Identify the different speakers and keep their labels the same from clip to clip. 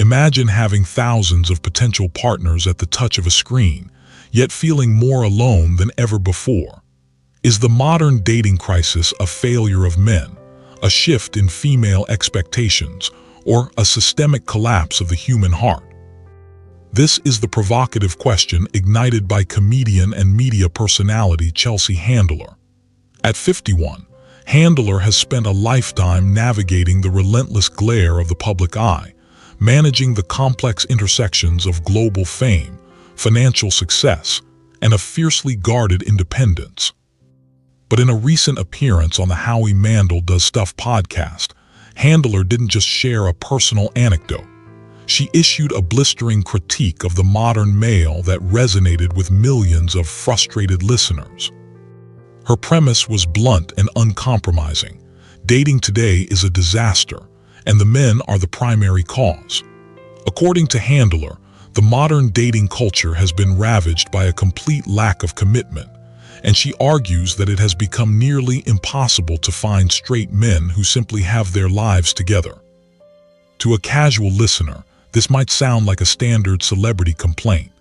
Speaker 1: Imagine having thousands of potential partners at the touch of a screen, yet feeling more alone than ever before. Is the modern dating crisis a failure of men, a shift in female expectations, or a systemic collapse of the human heart? This is the provocative question ignited by comedian and media personality Chelsea Handler. At 51, Handler has spent a lifetime navigating the relentless glare of the public eye, managing the complex intersections of global fame, financial success, and a fiercely guarded independence. But in a recent appearance on the Howie Mandel Does Stuff podcast, Handler didn't just share a personal anecdote. She issued a blistering critique of the modern male that resonated with millions of frustrated listeners. Her premise was blunt and uncompromising. Dating today is a disaster, and the men are the primary cause. According to Handler, the modern dating culture has been ravaged by a complete lack of commitment, and she argues that it has become nearly impossible to find straight men who simply have their lives together. To a casual listener, this might sound like a standard celebrity complaint,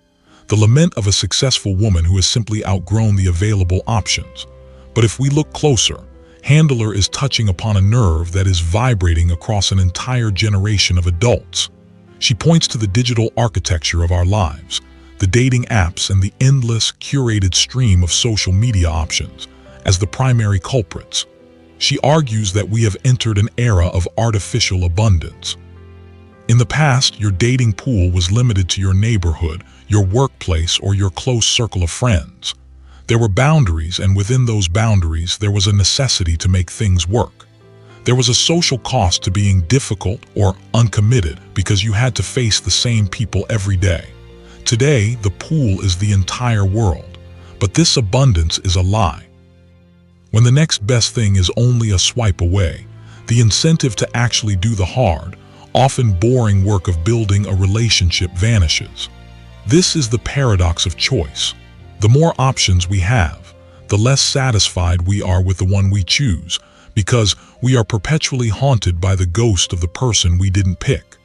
Speaker 1: the lament of a successful woman who has simply outgrown the available options. But if we look closer, Handler is touching upon a nerve that is vibrating across an entire generation of adults. She points to the digital architecture of our lives, the dating apps and the endless, curated stream of social media options as the primary culprits. She argues that we have entered an era of artificial abundance. In the past, your dating pool was limited to your neighborhood, your workplace, or your close circle of friends. There were boundaries, and within those boundaries, there was a necessity to make things work. There was a social cost to being difficult or uncommitted because you had to face the same people every day. Today, the pool is the entire world, but this abundance is a lie. When the next best thing is only a swipe away, the incentive to actually do the hard, often boring work of building a relationship vanishes. This is the paradox of choice. The more options we have, the less satisfied we are with the one we choose, because we are perpetually haunted by the ghost of the person we didn't pick.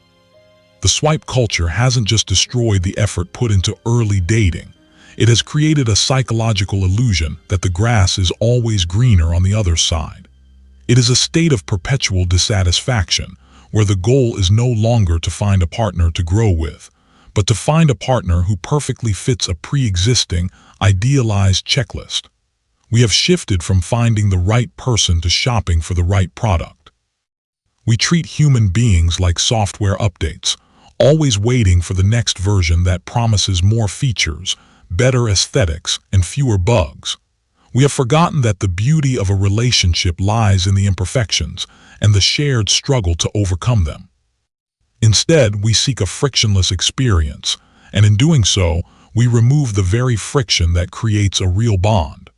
Speaker 1: The swipe culture hasn't just destroyed the effort put into early dating. It has created a psychological illusion that the grass is always greener on the other side. It is a state of perpetual dissatisfaction, where the goal is no longer to find a partner to grow with, but to find a partner who perfectly fits a pre-existing, idealized checklist. We have shifted from finding the right person to shopping for the right product. We treat human beings like software updates, always waiting for the next version that promises more features, better aesthetics, and fewer bugs. We have forgotten that the beauty of a relationship lies in the imperfections and the shared struggle to overcome them. Instead, we seek a frictionless experience, and in doing so, we remove the very friction that creates a real bond.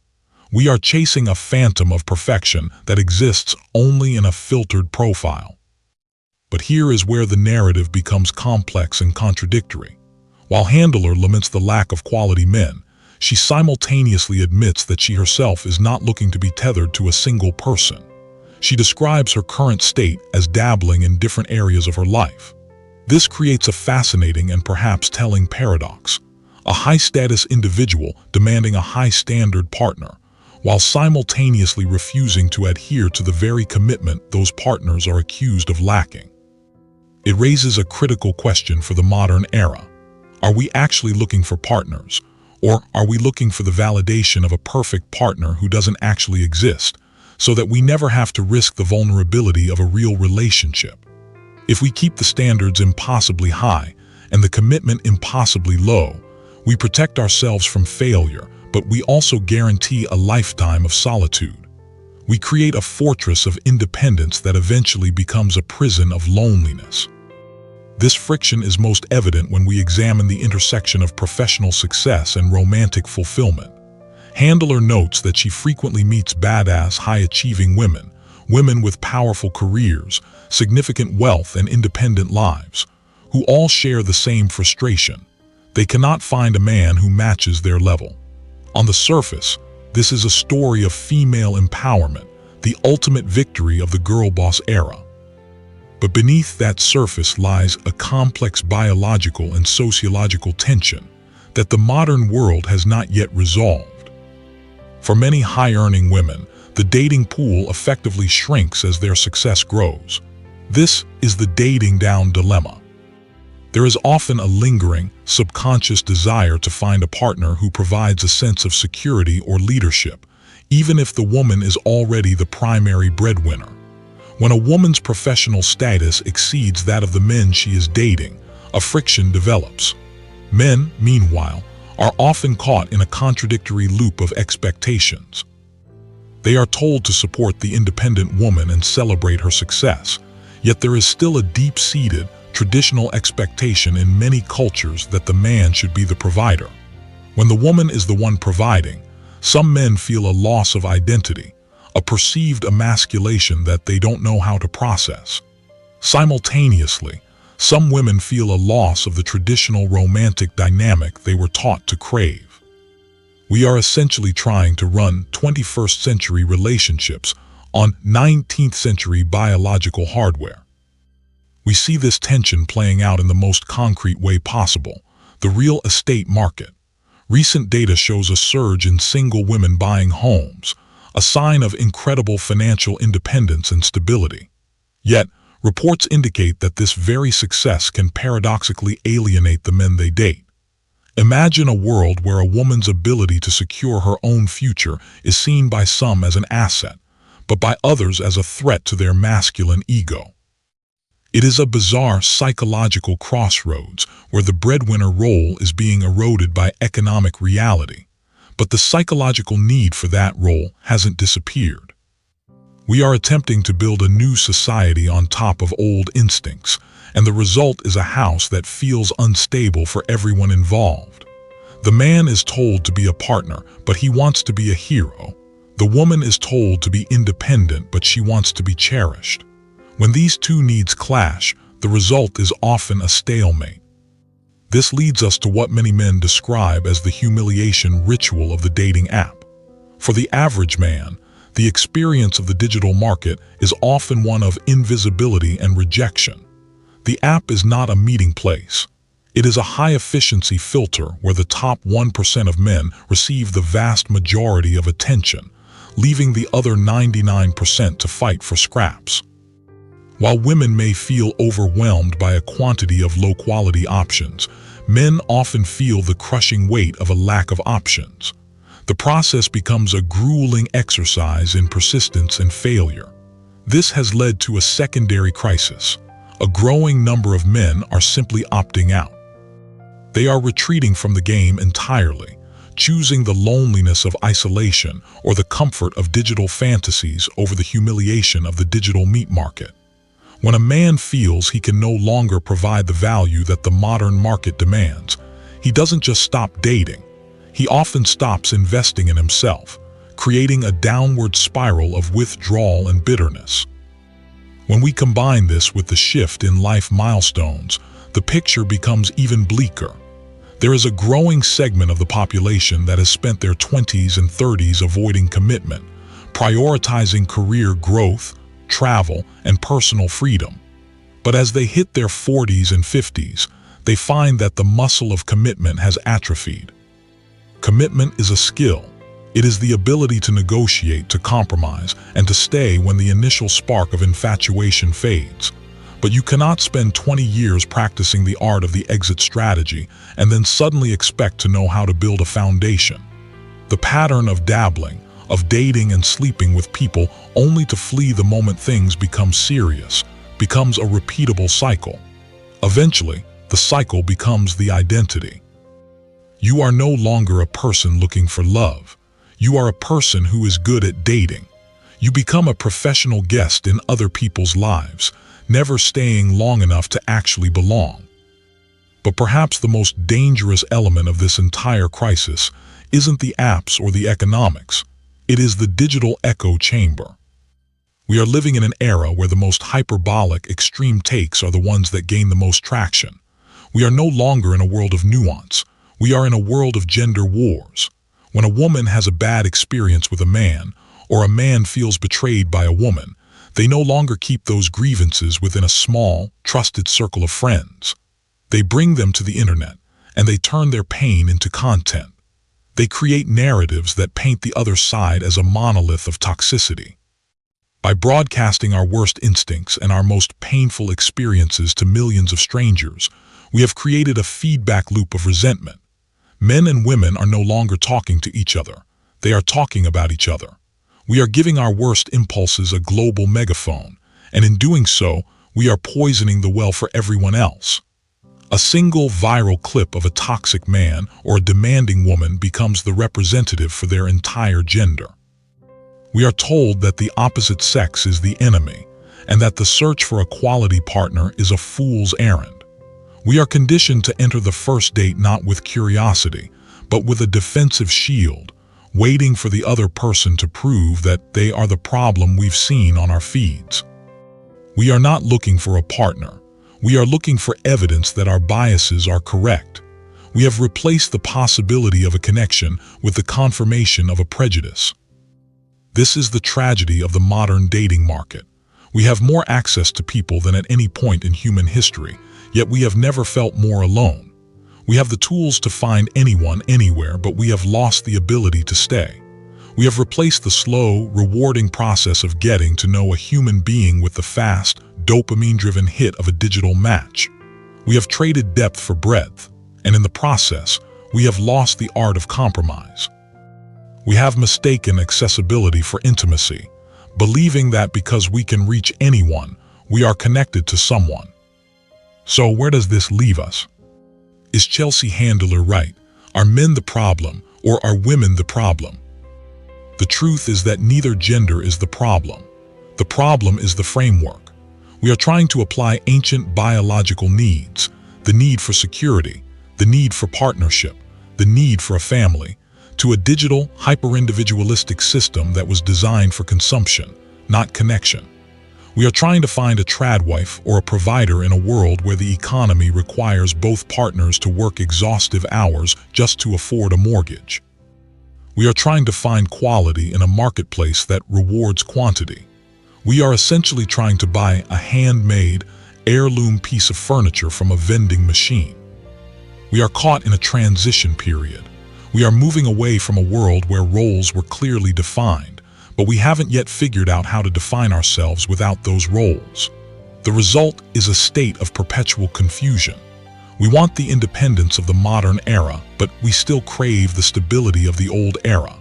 Speaker 1: We are chasing a phantom of perfection that exists only in a filtered profile. But here is where the narrative becomes complex and contradictory. While Handler laments the lack of quality men, she simultaneously admits that she herself is not looking to be tethered to a single person. She describes her current state as dabbling in different areas of her life. This creates a fascinating and perhaps telling paradox. A high-status individual demanding a high-standard partner, while simultaneously refusing to adhere to the very commitment those partners are accused of lacking. It raises a critical question for the modern era. Are we actually looking for partners, or are we looking for the validation of a perfect partner who doesn't actually exist, so that we never have to risk the vulnerability of a real relationship? If we keep the standards impossibly high and the commitment impossibly low, we protect ourselves from failure, but we also guarantee a lifetime of solitude. We create a fortress of independence that eventually becomes a prison of loneliness. This friction is most evident when we examine the intersection of professional success and romantic fulfillment. Handler notes that she frequently meets badass, high-achieving women, women with powerful careers, significant wealth, and independent lives, who all share the same frustration. They cannot find a man who matches their level. On the surface, this is a story of female empowerment, the ultimate victory of the girl boss era. But beneath that surface lies a complex biological and sociological tension that the modern world has not yet resolved. For many high-earning women, the dating pool effectively shrinks as their success grows. This is the dating down dilemma. There is often a lingering, subconscious desire to find a partner who provides a sense of security or leadership, even if the woman is already the primary breadwinner. When a woman's professional status exceeds that of the men she is dating, a friction develops. Men, meanwhile, are often caught in a contradictory loop of expectations. They are told to support the independent woman and celebrate her success, yet there is still a deep-seated, traditional expectation in many cultures that the man should be the provider. When the woman is the one providing, some men feel a loss of identity, a perceived emasculation that they don't know how to process. Simultaneously, some women feel a loss of the traditional romantic dynamic they were taught to crave. We are essentially trying to run 21st century relationships on 19th century biological hardware. We see this tension playing out in the most concrete way possible: the real estate market. Recent data shows a surge in single women buying homes, a sign of incredible financial independence and stability. Yet, reports indicate that this very success can paradoxically alienate the men they date. Imagine a world where a woman's ability to secure her own future is seen by some as an asset, but by others as a threat to their masculine ego. It is a bizarre psychological crossroads where the breadwinner role is being eroded by economic reality, but the psychological need for that role hasn't disappeared. We are attempting to build a new society on top of old instincts, and the result is a house that feels unstable for everyone involved. The man is told to be a partner, but he wants to be a hero. The woman is told to be independent, but she wants to be cherished. When these two needs clash, the result is often a stalemate. This leads us to what many men describe as the humiliation ritual of the dating app. For the average man, the experience of the digital market is often one of invisibility and rejection. The app is not a meeting place. It is a high-efficiency filter where the top 1% of men receive the vast majority of attention, leaving the other 99% to fight for scraps. While women may feel overwhelmed by a quantity of low-quality options, men often feel the crushing weight of a lack of options. The process becomes a grueling exercise in persistence and failure. This has led to a secondary crisis. A growing number of men are simply opting out. They are retreating from the game entirely, choosing the loneliness of isolation or the comfort of digital fantasies over the humiliation of the digital meat market. When a man feels he can no longer provide the value that the modern market demands, he doesn't just stop dating. He often stops investing in himself, creating a downward spiral of withdrawal and bitterness. When we combine this with the shift in life milestones, the picture becomes even bleaker. There is a growing segment of the population that has spent their 20s and 30s avoiding commitment, prioritizing career growth, travel, and personal freedom. But as they hit their 40s and 50s, they find that the muscle of commitment has atrophied. Commitment is a skill. It is the ability to negotiate, to compromise, and to stay when the initial spark of infatuation fades. But you cannot spend 20 years practicing the art of the exit strategy and then suddenly expect to know how to build a foundation. The pattern of dabbling, of dating and sleeping with people only to flee the moment things become serious, becomes a repeatable cycle. Eventually, the cycle becomes the identity. You are no longer a person looking for love. You are a person who is good at dating. You become a professional guest in other people's lives, never staying long enough to actually belong. But perhaps the most dangerous element of this entire crisis isn't the apps or the economics. It is the digital echo chamber. We are living in an era where the most hyperbolic, extreme takes are the ones that gain the most traction. We are no longer in a world of nuance. We are in a world of gender wars. When a woman has a bad experience with a man, or a man feels betrayed by a woman, They no longer keep those grievances within a small, trusted circle of friends. They bring them to the internet, and they turn their pain into content. They create narratives that paint the other side as a monolith of toxicity. By broadcasting our worst instincts and our most painful experiences to millions of strangers, we have created a feedback loop of resentment. Men and women are no longer talking to each other. They are talking about each other. We are giving our worst impulses a global megaphone, and in doing so, we are poisoning the well for everyone else. A single viral clip of a toxic man or a demanding woman becomes the representative for their entire gender. We are told that the opposite sex is the enemy, and that the search for a quality partner is a fool's errand. We are conditioned to enter the first date not with curiosity, but with a defensive shield, waiting for the other person to prove that they are the problem we've seen on our feeds. We are not looking for a partner. We are looking for evidence that our biases are correct. We have replaced the possibility of a connection with the confirmation of a prejudice. This is the tragedy of the modern dating market. We have more access to people than at any point in human history, yet we have never felt more alone. We have the tools to find anyone anywhere, but we have lost the ability to stay. We have replaced the slow, rewarding process of getting to know a human being with the fast, dopamine-driven hit of a digital match. We have traded depth for breadth, and in the process, we have lost the art of compromise. We have mistaken accessibility for intimacy, believing that because we can reach anyone, we are connected to someone. So where does this leave us? Is Chelsea Handler right? Are men the problem, or are women the problem? The truth is that neither gender is the problem. The problem is the framework. We are trying to apply ancient biological needs, the need for security, the need for partnership, the need for a family, to a digital, hyper-individualistic system that was designed for consumption, not connection. We are trying to find a tradwife or a provider in a world where the economy requires both partners to work exhaustive hours just to afford a mortgage. We are trying to find quality in a marketplace that rewards quantity. We are essentially trying to buy a handmade, heirloom piece of furniture from a vending machine. We are caught in a transition period. We are moving away from a world where roles were clearly defined, but we haven't yet figured out how to define ourselves without those roles. The result is a state of perpetual confusion. We want the independence of the modern era, but we still crave the stability of the old era.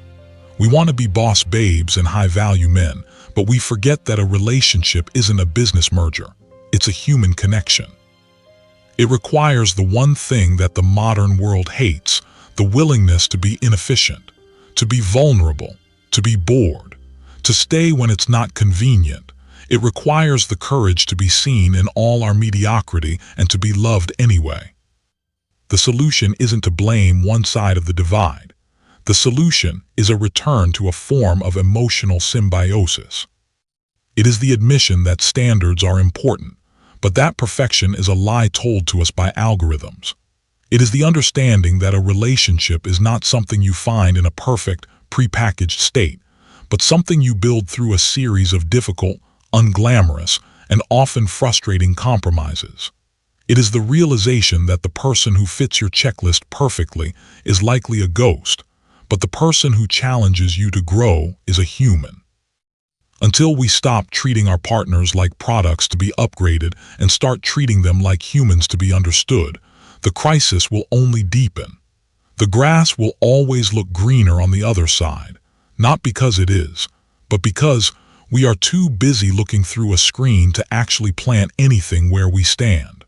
Speaker 1: We want to be boss babes and high-value men, but we forget that a relationship isn't a business merger. It's a human connection. It requires the one thing that the modern world hates, the willingness to be inefficient, to be vulnerable, to be bored, to stay when it's not convenient. It requires the courage to be seen in all our mediocrity and to be loved anyway. The solution isn't to blame one side of the divide. The solution is a return to a form of emotional symbiosis. It is the admission that standards are important, but that perfection is a lie told to us by algorithms. It is the understanding that a relationship is not something you find in a perfect, prepackaged state, but something you build through a series of difficult, unglamorous, and often frustrating compromises. It is the realization that the person who fits your checklist perfectly is likely a ghost, but the person who challenges you to grow is a human. Until we stop treating our partners like products to be upgraded and start treating them like humans to be understood, the crisis will only deepen. The grass will always look greener on the other side, not because it is, but because we are too busy looking through a screen to actually plant anything where we stand.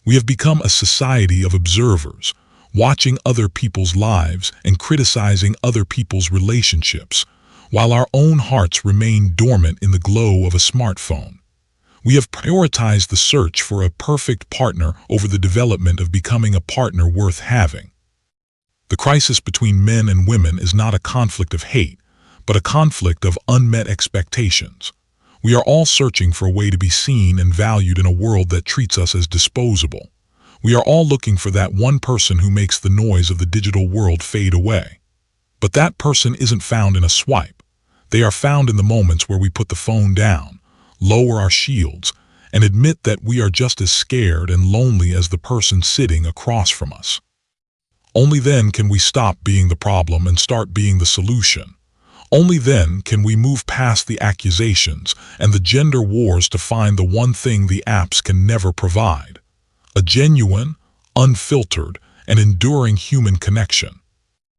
Speaker 1: We have become a society of observers, watching other people's lives and criticizing other people's relationships, while our own hearts remain dormant in the glow of a smartphone. We have prioritized the search for a perfect partner over the development of becoming a partner worth having. The crisis between men and women is not a conflict of hate, but a conflict of unmet expectations. We are all searching for a way to be seen and valued in a world that treats us as disposable. We are all looking for that one person who makes the noise of the digital world fade away. But that person isn't found in a swipe. They are found in the moments where we put the phone down, lower our shields, and admit that we are just as scared and lonely as the person sitting across from us. Only then can we stop being the problem and start being the solution. Only then can we move past the accusations and the gender wars to find the one thing the apps can never provide: a genuine, unfiltered, and enduring human connection.